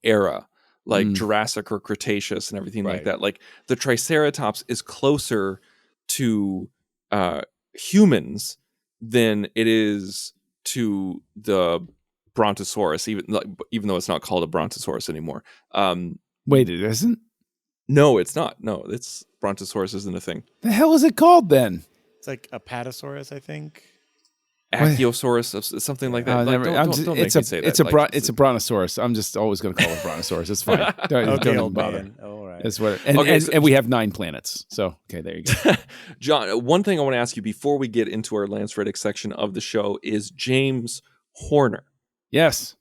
era, like Jurassic or Cretaceous and everything like that. Like, the Triceratops is closer to humans than it is to the Brontosaurus, even though it's not called a Brontosaurus anymore. Wait, it isn't? No, it's not. No, it's Brontosaurus isn't a thing. The hell is it called then? It's like a Apatosaurus, I think. Achiosaurus, something like that. Don't make me say that. It's a brontosaurus. I'm just always going to call it brontosaurus. It's fine. Don't old bother. Man. All right. That's what. And we have 9 planets. So there you go. John, one thing I want to ask you before we get into our Lance Reddick section of the show is James Horner. Yes.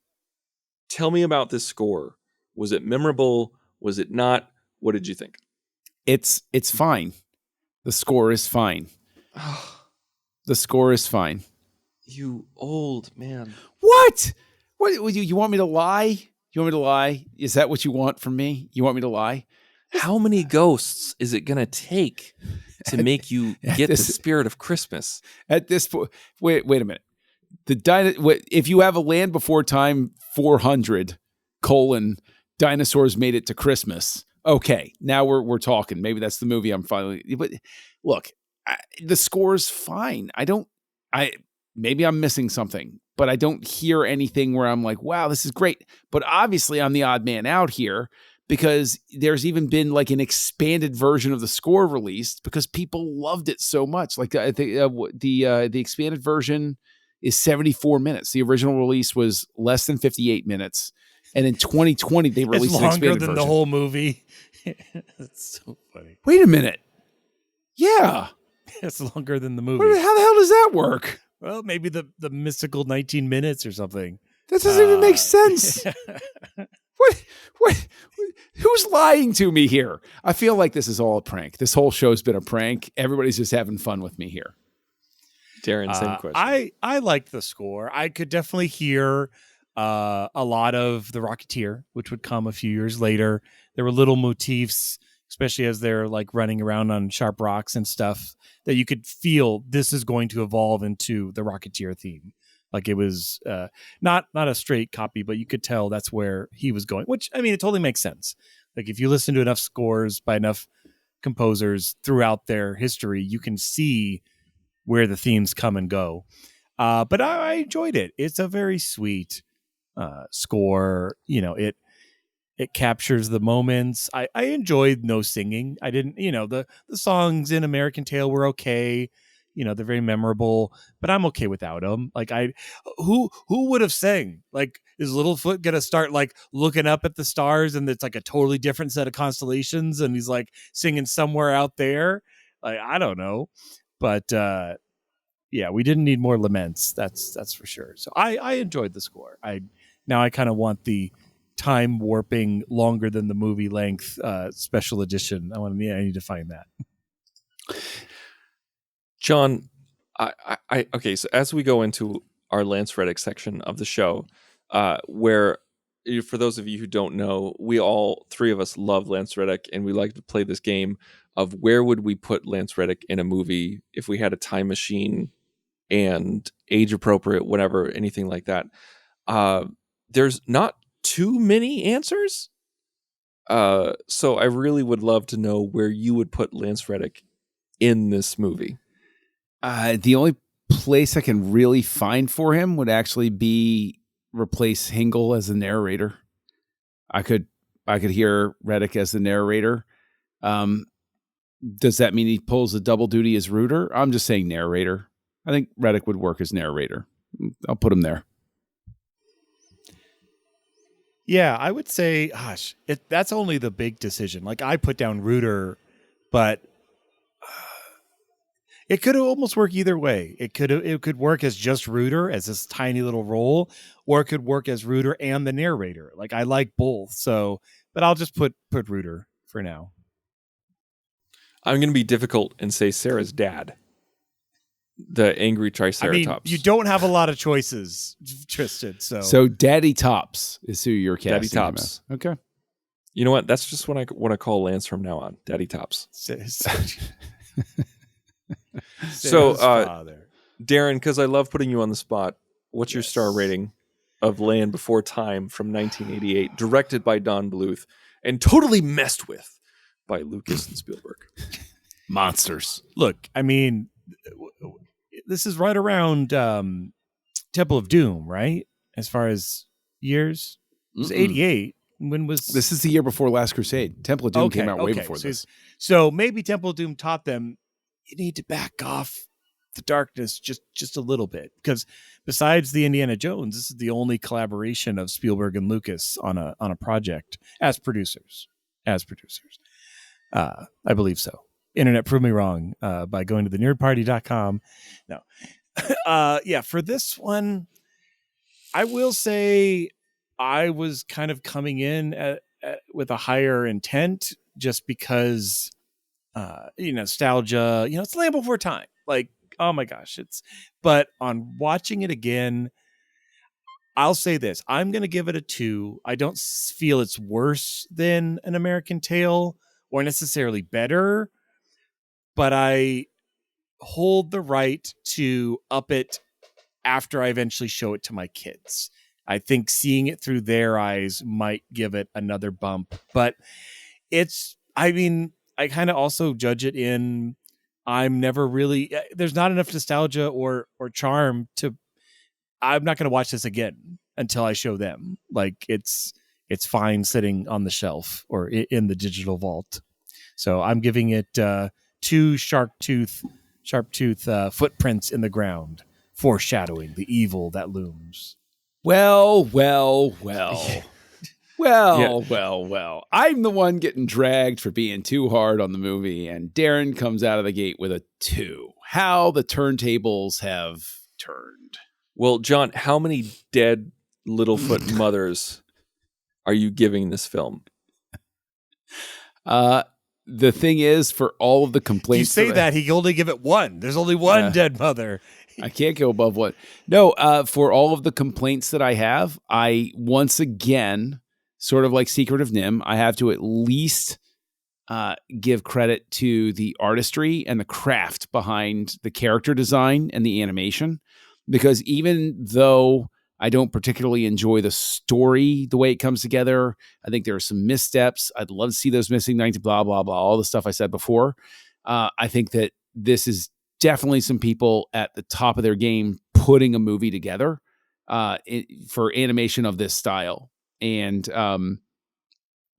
Tell me about this score. Was it memorable? Was it not? What did you think? It's fine. The score is fine. The score is fine. You old man. What? What? You want me to lie? You want me to lie? Is that what you want from me? You want me to lie? How many ghosts is it going to take to make you get the spirit of Christmas? At this point, wait a minute. If you have a Land Before Time 400 : dinosaurs made it to Christmas. Okay, now we're talking. Maybe that's the movie I'm finally. But look, the score's fine. Maybe I'm missing something, but I don't hear anything where I'm like, wow, this is great. But obviously I'm the odd man out here, because there's even been like an expanded version of the score released because people loved it so much. Like the expanded version is 74 minutes. The original release was less than 58 minutes. And in 2020, they released an expanded version. It's longer than the whole movie. That's so funny. Wait a minute. Yeah. It's longer than the movie. How the hell does that work? Well, maybe the mystical 19 minutes or something. That doesn't even make sense. What? Who's lying to me here? I feel like this is all a prank. This whole show's been a prank. Everybody's just having fun with me here. Darren, same question. I liked the score. I could definitely hear a lot of The Rocketeer, which would come a few years later. There were little motifs, especially as they're like running around on sharp rocks and stuff, that you could feel this is going to evolve into the Rocketeer theme. Like, it was not a straight copy, but you could tell that's where he was going, which, I mean, it totally makes sense. Like, if you listen to enough scores by enough composers throughout their history, you can see where the themes come and go. But I enjoyed it. It's a very sweet score. It captures the moments. I enjoyed no singing. I didn't, the songs in American Tail were okay. They're very memorable, but I'm okay without them. Like, who would have sang? Like, is Littlefoot gonna start like looking up at the stars and it's like a totally different set of constellations and he's like singing Somewhere Out There? Like, I don't know, but yeah, we didn't need more laments. That's for sure. So I enjoyed the score. I kind of want the time warping longer than the movie length special edition. I need to find that. John, okay, so as we go into our Lance Reddick section of the show, where, for those of you who don't know, we all three of us love Lance Reddick, and we like to play this game of where would we put Lance Reddick in a movie if we had a time machine and age appropriate, whatever, anything like that. There's not too many answers. So I really would love to know where you would put Lance Reddick in this movie. The only place I can really find for him would actually be replace Hingle as the narrator. I could I could hear Reddick as the narrator. Does that mean he pulls a double duty as Rooter? I'm just saying narrator. I think Reddick would work as narrator. I'll put him there. Yeah, I would say, gosh, that's only the big decision. Like I put down Rooter, but it could almost work either way. It could work as just Rooter, as this tiny little role, or it could work as Rooter and the narrator. Like I like both, so but I'll just put Rooter for now. I'm going to be difficult and say Sarah's dad, the angry Triceratops. I mean, you don't have a lot of choices, Tristan. So Daddy Tops is who you're casting. Daddy Tops. Okay. You know what? That's just what I want to call Lance from now on. Daddy Tops. So, Darren, because I love putting you on the spot, what's your star rating of Land Before Time from 1988, directed by Don Bluth and totally messed with by Lucas and Spielberg? Monsters. Look, I mean, this is right around Temple of Doom, right? As far as years, it was 88. When was this? Is the year before Last Crusade. Temple of Doom came out way before this. So maybe Temple of Doom taught them you need to back off the darkness just a little bit, because besides the Indiana Jones, this is the only collaboration of Spielberg and Lucas on a project as producers. I believe so. Internet proved me wrong by going to the nerdparty.com. No. Yeah, for this one, I will say I was kind of coming in with a higher intent just because, nostalgia, it's Land Before Time. Like, oh my gosh, but on watching it again, I'll say this. I'm going to give it a 2. I don't feel it's worse than An American Tail or necessarily better, but I hold the right to up it after I eventually show it to my kids. I think seeing it through their eyes might give it another bump, but I kind of also judge it in, I'm never really, there's not enough nostalgia or charm I'm not going to watch this again until I show them. Like it's fine sitting on the shelf or in the digital vault. So I'm giving it 2 sharp tooth footprints in the ground, foreshadowing the evil that looms. Well. I'm the one getting dragged for being too hard on the movie, and Darren comes out of the gate with a 2. How the turntables have turned. Well, John, how many dead Littlefoot mothers are you giving this film? The thing is, for all of the complaints, you say that he can only give it 1. There's only one dead mother. I can't go above 1. No, for all of the complaints that I have, I once again, sort of like Secret of Nim, I have to at least give credit to the artistry and the craft behind the character design and the animation, because even though I don't particularly enjoy the story, the way it comes together, I think there are some missteps. I'd love to see those missing 19, blah, blah, blah, all the stuff I said before. I think that this is definitely some people at the top of their game putting a movie together for animation of this style. And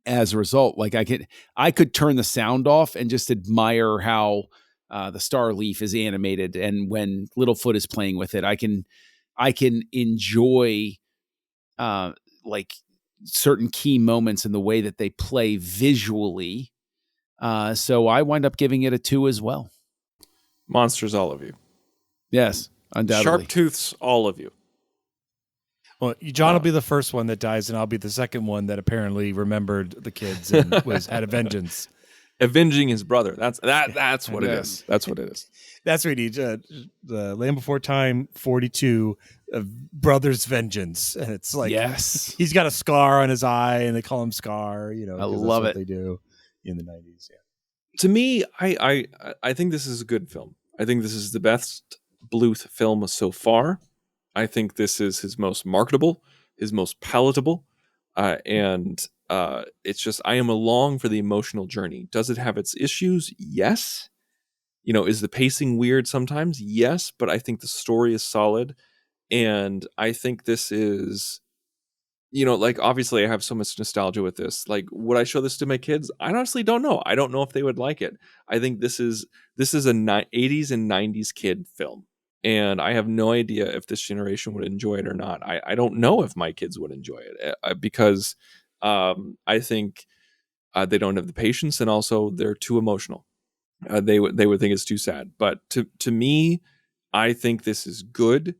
as a result, like I could turn the sound off and just admire how the Star Leaf is animated. And when Littlefoot is playing with it, I can enjoy like certain key moments in the way that they play visually. So I wind up giving it a 2 as well. Monsters, all of you. Yes, undoubtedly. Sharp tooths, all of you. Well, John will be the first one that dies, and I'll be the second one that apparently remembered the kids and had a vengeance. Avenging his brother. That's what it is. That's what it is. That's what he needs. The Land Before Time 42 brother's vengeance, and it's like, yes, he's got a scar on his eye, and they call him Scar. I love it. They do in the 90s. Yeah. To me, I think this is a good film. I think this is the best Bluth film so far. I think this is his most marketable, his most palatable, and it's just, I am along for the emotional journey. Does it have its issues? Yes. Is the pacing weird sometimes? Yes, but I think the story is solid, and I think this is like obviously I have so much nostalgia with this. Like, would I show this to my kids? I honestly don't know. I don't know if they would like it. I think this is a 80s and 90s kid film. And I have no idea if this generation would enjoy it or not. I don't know if my kids would enjoy it because I think they don't have the patience, and also they're too emotional. They would think it's too sad. But to me, I think this is good.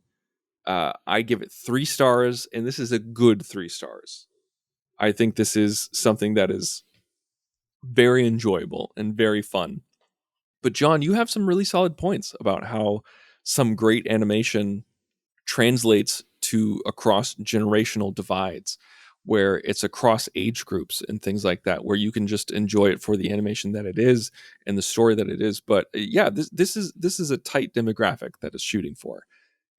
I give it 3 stars, and this is a good 3 stars. I think this is something that is very enjoyable and very fun. But John, you have some really solid points about how some great animation translates to across generational divides, where it's across age groups and things like that, where you can just enjoy it for the animation that it is and the story that it is. But yeah, this is a tight demographic that is shooting for.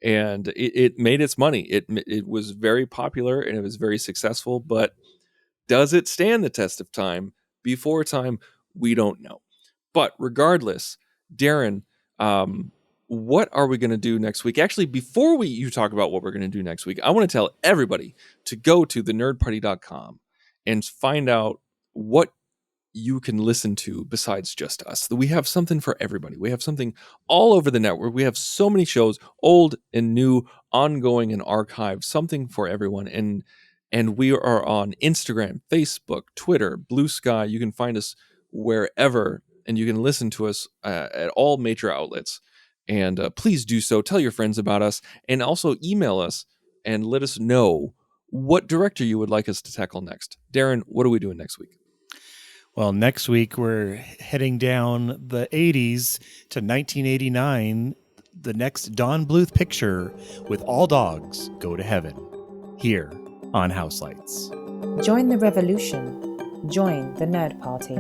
And it made its money. It was very popular and it was very successful, but does it stand the test of time? Before time, we don't know. But regardless, Darren, what are we going to do next week? Actually, before you talk about what we're going to do next week, I want to tell everybody to go to thenerdparty.com and find out what you can listen to besides just us. We have something for everybody. We have something all over the network. We have so many shows, old and new, ongoing and archived, something for everyone. And we are on Instagram, Facebook, Twitter, Blue Sky. You can find us wherever, and you can listen to us at all major outlets. And please do so. Tell your friends about us, and also email us and let us know what director you would like us to tackle next. Darren, what are we doing next week? Well, next week we're heading down the 80s to 1989, the next Don Bluth picture with All Dogs Go to Heaven, here on Houselights. Join the revolution. Join the Nerd Party.